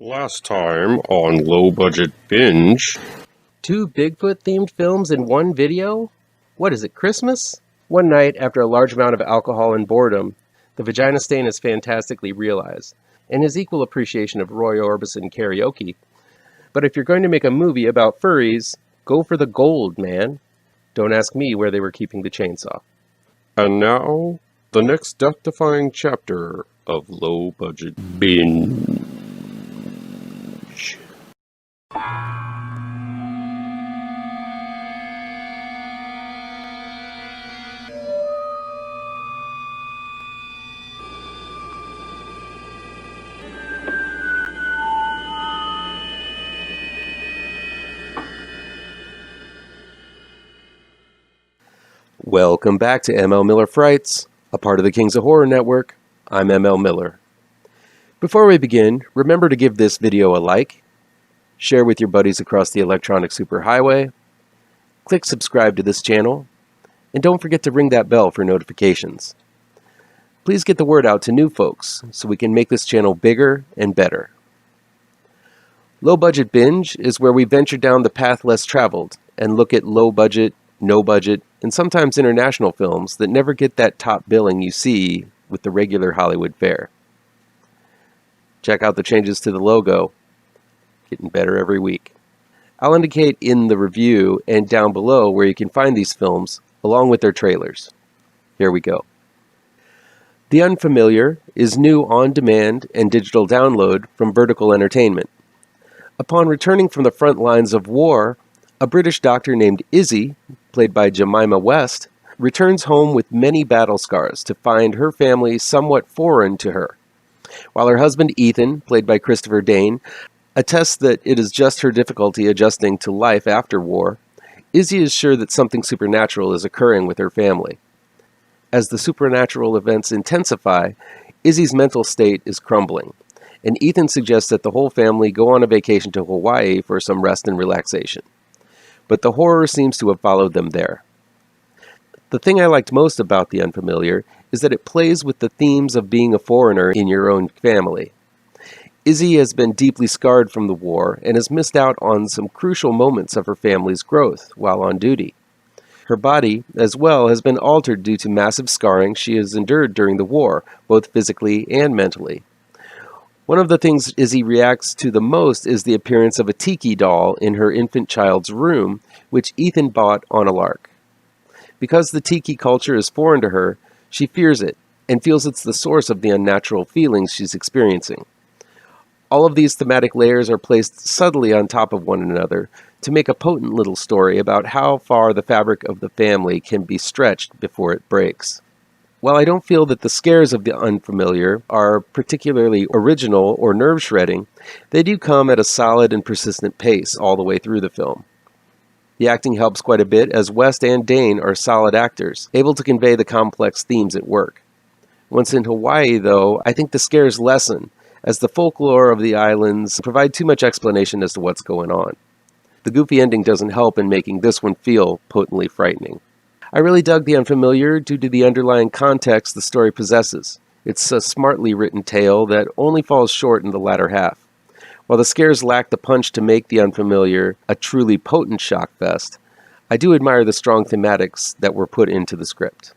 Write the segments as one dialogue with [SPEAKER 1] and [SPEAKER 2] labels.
[SPEAKER 1] Last time on Low Budget Binge.
[SPEAKER 2] 2 Bigfoot-themed films in one video? What is it, Christmas? One night, after a large amount of alcohol and boredom, the vagina stain is fantastically realized, and his equal appreciation of Roy Orbison karaoke. But if you're going to make a movie about furries, go for the gold, man. Don't ask me where they were keeping the chainsaw.
[SPEAKER 1] And now, the next death-defying chapter of Low Budget Binge.
[SPEAKER 2] Welcome back to ML Miller Frights, a part of the Kings of Horror Network. I'm ML Miller. Before we begin, remember to give this video a like, share with your buddies across the electronic superhighway, click subscribe to this channel, and don't forget to ring that bell for notifications. Please get the word out to new folks so we can make this channel bigger and better. Low Budget Binge is where we venture down the path less traveled and look at low budget, no budget, and sometimes international films that never get that top billing you see with the regular Hollywood fare. Check out the changes to the logo. Getting better every week. I'll indicate in the review and down below where you can find these films along with their trailers. Here we go. The Unfamiliar is new on-demand and digital download from Vertical Entertainment. Upon returning from the front lines of war, a British doctor named Izzy, played by Jemima West, returns home with many battle scars to find her family somewhat foreign to her. While her husband Ethan, played by Christopher Dane, attests that it is just her difficulty adjusting to life after war, Izzy is sure that something supernatural is occurring with her family. As the supernatural events intensify, Izzy's mental state is crumbling, and Ethan suggests that the whole family go on a vacation to Hawaii for some rest and relaxation. But the horror seems to have followed them there. The thing I liked most about The Unfamiliar is that it plays with the themes of being a foreigner in your own family. Izzy has been deeply scarred from the war and has missed out on some crucial moments of her family's growth while on duty. Her body, as well, has been altered due to massive scarring she has endured during the war, both physically and mentally. One of the things Izzy reacts to the most is the appearance of a tiki doll in her infant child's room, which Ethan bought on a lark. Because the tiki culture is foreign to her, she fears it and feels it's the source of the unnatural feelings she's experiencing. All of these thematic layers are placed subtly on top of one another to make a potent little story about how far the fabric of the family can be stretched before it breaks. While I don't feel that the scares of The Unfamiliar are particularly original or nerve-shredding, they do come at a solid and persistent pace all the way through the film. The acting helps quite a bit as West and Dane are solid actors, able to convey the complex themes at work. Once in Hawaii, though, I think the scares lessen, as the folklore of the islands provide too much explanation as to what's going on. The goofy ending doesn't help in making this one feel potently frightening. I really dug The Unfamiliar due to the underlying context the story possesses. It's a smartly written tale that only falls short in the latter half. While the scares lack the punch to make The Unfamiliar a truly potent shock fest, I do admire the strong thematics that were put into the script.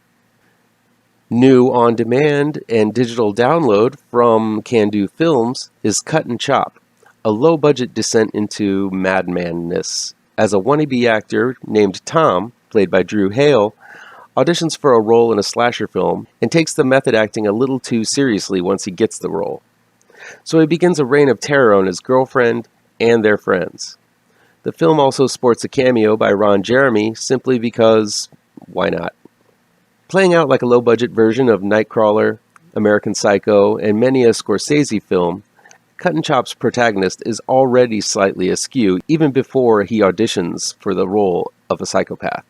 [SPEAKER 2] New on-demand and digital download from Can Do Films is Cut and Chop, a low-budget descent into madmanness, as a wannabe actor named Tom, played by Drew Hale, auditions for a role in a slasher film and takes the method acting a little too seriously once he gets the role. So he begins a reign of terror on his girlfriend and their friends. The film also sports a cameo by Ron Jeremy simply because, why not? Playing out like a low-budget version of Nightcrawler, American Psycho, and many a Scorsese film, Cut and Chop's protagonist is already slightly askew even before he auditions for the role of a psychopath.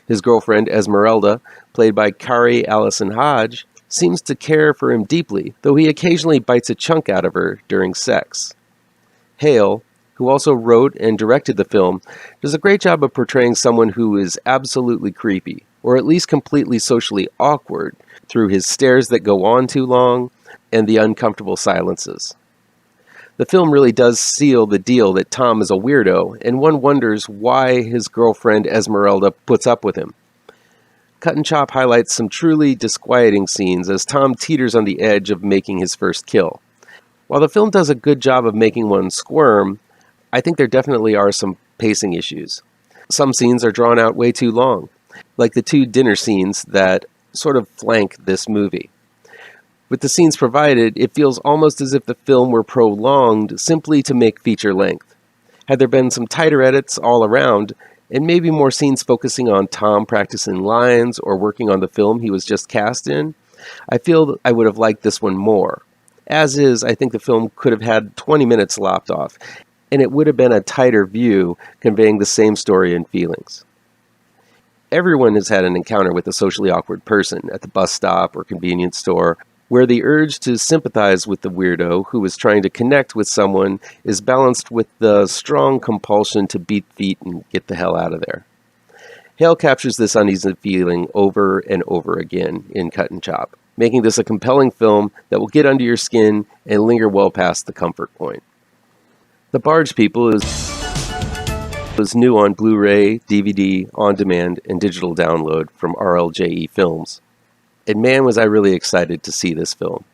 [SPEAKER 2] His girlfriend, Esmeralda, played by Kari Allison Hodge, seems to care for him deeply, though he occasionally bites a chunk out of her during sex. Hale, who also wrote and directed the film, does a great job of portraying someone who is absolutely creepy, or at least completely socially awkward, through his stares that go on too long and the uncomfortable silences. The film really does seal the deal that Tom is a weirdo, and one wonders why his girlfriend Esmeralda puts up with him. Cut and Chop highlights some truly disquieting scenes as Tom teeters on the edge of making his first kill. While the film does a good job of making one squirm, I think there definitely are some pacing issues. Some scenes are drawn out way too long, like the 2 dinner scenes that sort of flank this movie. With the scenes provided, it feels almost as if the film were prolonged simply to make feature length. Had there been some tighter edits all around, and maybe more scenes focusing on Tom practicing lines or working on the film he was just cast in, I feel I would have liked this one more. As is, I think the film could have had 20 minutes lopped off, and it would have been a tighter view conveying the same story and feelings. Everyone has had an encounter with a socially awkward person at the bus stop or convenience store, where the urge to sympathize with the weirdo who is trying to connect with someone is balanced with the strong compulsion to beat feet and get the hell out of there. Hale captures this uneasy feeling over and over again in Cut and Chop, making this a compelling film that will get under your skin and linger well past the comfort point. The Barge People is new on Blu-ray, DVD, on-demand, and digital download from RLJE Films. And man, was I really excited to see this film.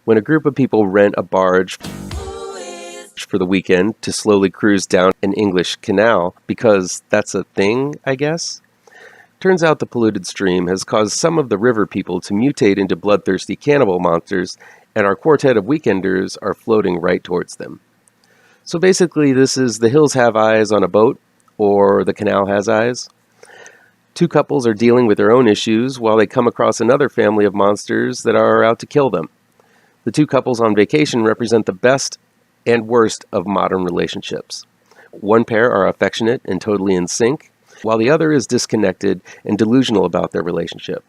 [SPEAKER 2] When a group of people rent a barge for the weekend to slowly cruise down an English canal, because that's a thing, I guess, turns out the polluted stream has caused some of the river people to mutate into bloodthirsty cannibal monsters, and our quartet of weekenders are floating right towards them. So basically, this is The Hills Have Eyes on a boat, or The Canal Has Eyes. 2 couples are dealing with their own issues while they come across another family of monsters that are out to kill them. The 2 couples on vacation represent the best and worst of modern relationships. One pair are affectionate and totally in sync, while the other is disconnected and delusional about their relationship.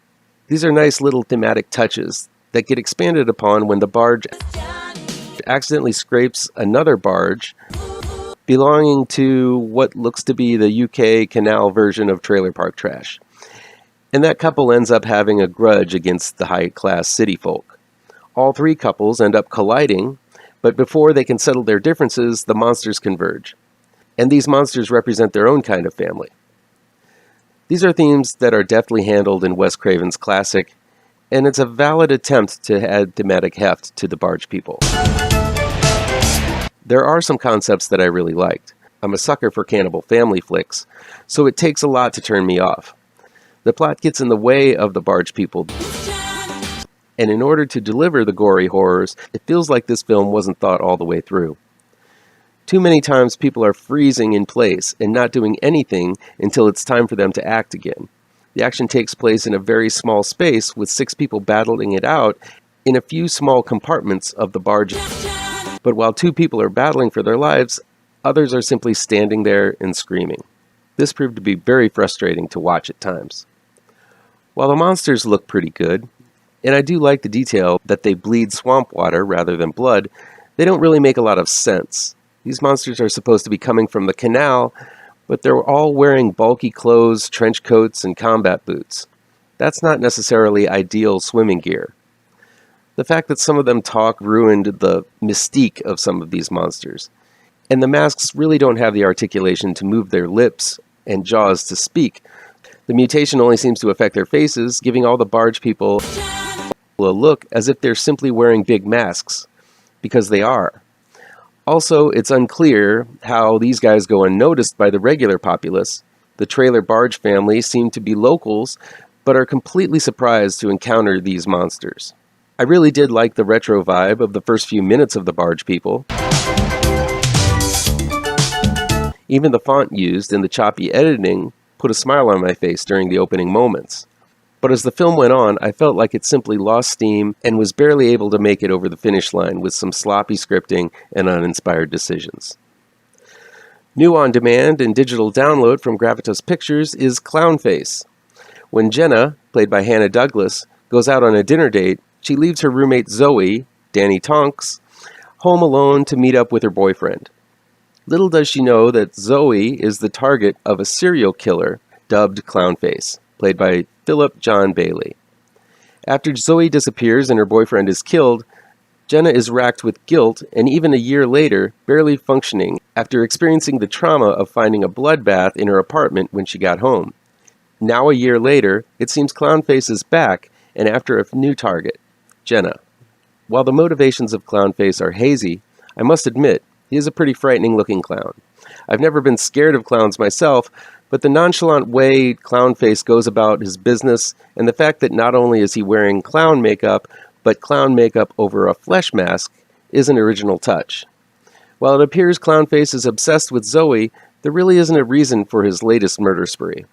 [SPEAKER 2] These are nice little thematic touches that get expanded upon when the barge accidentally scrapes another barge belonging to what looks to be the UK canal version of trailer park trash. And that couple ends up having a grudge against the high-class city folk. All 3 couples end up colliding, but before they can settle their differences, the monsters converge. And these monsters represent their own kind of family. These are themes that are deftly handled in Wes Craven's classic, and it's a valid attempt to add thematic heft to the Barge People. There are some concepts that I really liked. I'm a sucker for cannibal family flicks, so it takes a lot to turn me off. The plot gets in the way of the Barge People, and in order to deliver the gory horrors, it feels like this film wasn't thought all the way through. Too many times people are freezing in place and not doing anything until it's time for them to act again. The action takes place in a very small space with 6 people battling it out in a few small compartments of the barge. But while 2 people are battling for their lives, others are simply standing there and screaming. This proved to be very frustrating to watch at times. While the monsters look pretty good, and I do like the detail that they bleed swamp water rather than blood, they don't really make a lot of sense. These monsters are supposed to be coming from the canal, but they're all wearing bulky clothes, trench coats, and combat boots. That's not necessarily ideal swimming gear. The fact that some of them talk ruined the mystique of some of these monsters. And the masks really don't have the articulation to move their lips and jaws to speak. The mutation only seems to affect their faces, giving all the Barge People a look as if they're simply wearing big masks, because they are. Also, it's unclear how these guys go unnoticed by the regular populace. The trailer barge family seem to be locals, but are completely surprised to encounter these monsters. I really did like the retro vibe of the first few minutes of the Barge People. Even the font used in the choppy editing put a smile on my face during the opening moments. But as the film went on, I felt like it simply lost steam and was barely able to make it over the finish line with some sloppy scripting and uninspired decisions. New on demand and digital download from Gravitas Pictures is Clownface. When Jenna, played by Hannah Douglas, goes out on a dinner date, she leaves her roommate Zoe, Danny Tonks, home alone to meet up with her boyfriend. Little does she know that Zoe is the target of a serial killer dubbed Clownface, played by Philip John Bailey. After Zoe disappears and her boyfriend is killed, Jenna is racked with guilt and even a year later, barely functioning after experiencing the trauma of finding a bloodbath in her apartment when she got home. Now a year later, it seems Clownface is back and after a new target, Jenna. While the motivations of Clownface are hazy, I must admit, he is a pretty frightening looking clown. I've never been scared of clowns myself, but the nonchalant way Clownface goes about his business and the fact that not only is he wearing clown makeup, but clown makeup over a flesh mask is an original touch. While it appears Clownface is obsessed with Zoe, there really isn't a reason for his latest murder spree.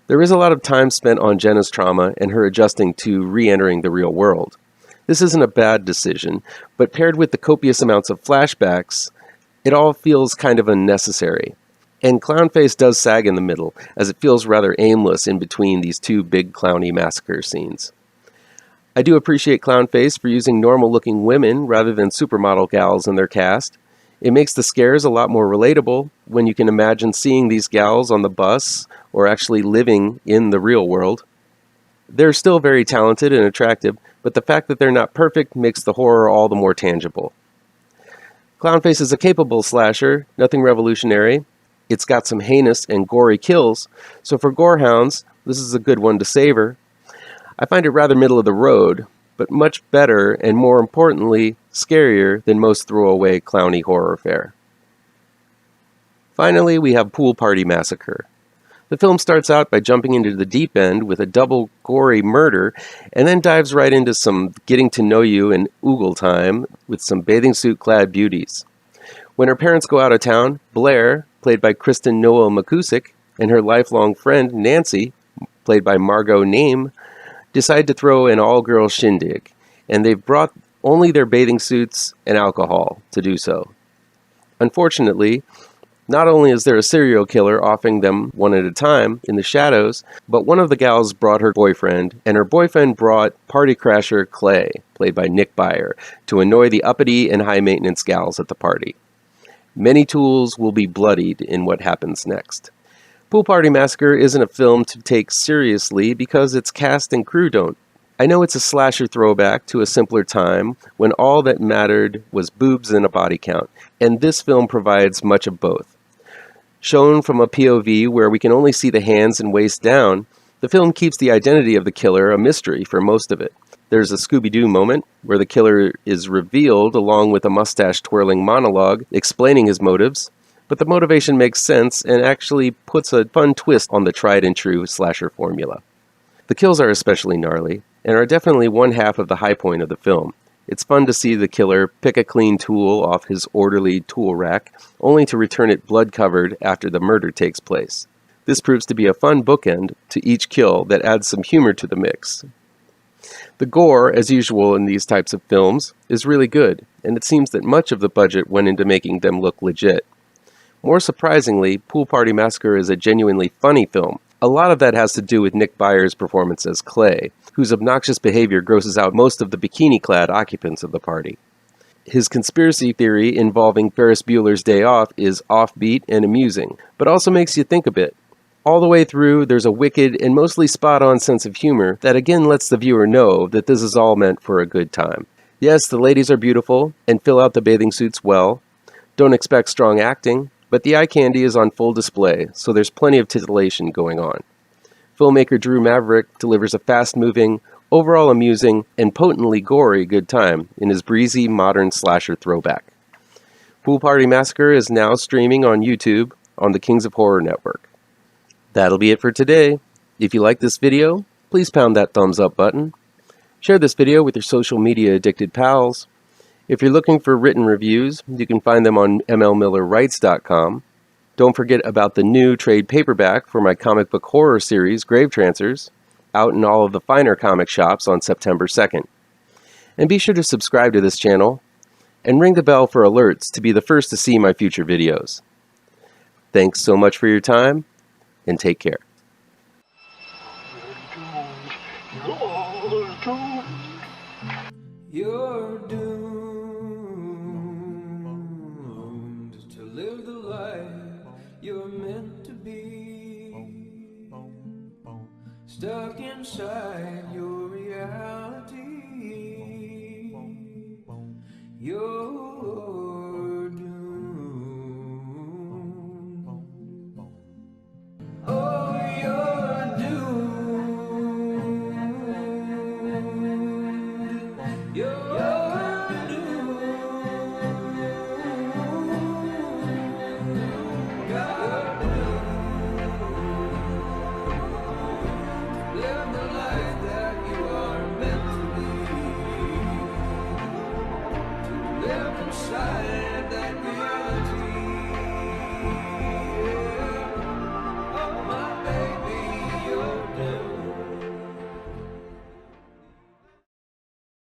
[SPEAKER 2] There is a lot of time spent on Jenna's trauma and her adjusting to re-entering the real world. This isn't a bad decision, but paired with the copious amounts of flashbacks, it all feels kind of unnecessary. And Clownface does sag in the middle, as it feels rather aimless in between these two big clowny massacre scenes. I do appreciate Clownface for using normal-looking women rather than supermodel gals in their cast. It makes the scares a lot more relatable when you can imagine seeing these gals on the bus or actually living in the real world. They're still very talented and attractive, but the fact that they're not perfect makes the horror all the more tangible. Clownface is a capable slasher, nothing revolutionary. It's got some heinous and gory kills, so for gorehounds, this is a good one to savor. I find it rather middle of the road, but much better and more importantly, scarier than most throwaway clowny horror fare. Finally, we have Pool Party Massacre. The film starts out by jumping into the deep end with a double gory murder, and then dives right into some getting to know you and oogle time with some bathing suit clad beauties. When her parents go out of town, Blair, played by Kristen Noel McCusick, and her lifelong friend Nancy, played by Margot Name, decide to throw an all-girl shindig, and they've brought only their bathing suits and alcohol to do so. Unfortunately, not only is there a serial killer offing them one at a time in the shadows, but one of the gals brought her boyfriend, and her boyfriend brought party crasher Clay, played by Nick Byer, to annoy the uppity and high-maintenance gals at the party. Many tools will be bloodied in what happens next. Pool Party Massacre isn't a film to take seriously because its cast and crew don't. I know it's a slasher throwback to a simpler time when all that mattered was boobs and a body count, and this film provides much of both. Shown from a POV where we can only see the hands and waist down, the film keeps the identity of the killer a mystery for most of it. There's a Scooby-Doo moment where the killer is revealed along with a mustache-twirling monologue explaining his motives, but the motivation makes sense and actually puts a fun twist on the tried-and-true slasher formula. The kills are especially gnarly, and are definitely one half of the high point of the film. It's fun to see the killer pick a clean tool off his orderly tool rack, only to return it blood-covered after the murder takes place. This proves to be a fun bookend to each kill that adds some humor to the mix. The gore, as usual in these types of films, is really good, and it seems that much of the budget went into making them look legit. More surprisingly, Pool Party Massacre is a genuinely funny film. A lot of that has to do with Nick Byer's performance as Clay, whose obnoxious behavior grosses out most of the bikini-clad occupants of the party. His conspiracy theory involving Ferris Bueller's Day Off is offbeat and amusing, but also makes you think a bit. All the way through, there's a wicked and mostly spot-on sense of humor that again lets the viewer know that this is all meant for a good time. Yes, the ladies are beautiful and fill out the bathing suits well. Don't expect strong acting, but the eye candy is on full display, so there's plenty of titillation going on. Filmmaker Drew Maverick delivers a fast-moving, overall amusing, and potently gory good time in his breezy, modern slasher throwback. Pool Party Massacre is now streaming on YouTube on the Kings of Horror Network. That'll be it for today. If you like this video, please pound that thumbs up button. Share this video with your social media addicted pals. If you're looking for written reviews, you can find them on mlmillerwrites.com. Don't forget about the new trade paperback for my comic book horror series, GRAVETRANCERS, out in all of the finer comic shops on September 2nd. And be sure to subscribe to this channel and ring the bell for alerts to be the first to see my future videos. Thanks so much for your time, and take care.
[SPEAKER 3] You're doomed to live the life you're meant to be, stuck inside your reality.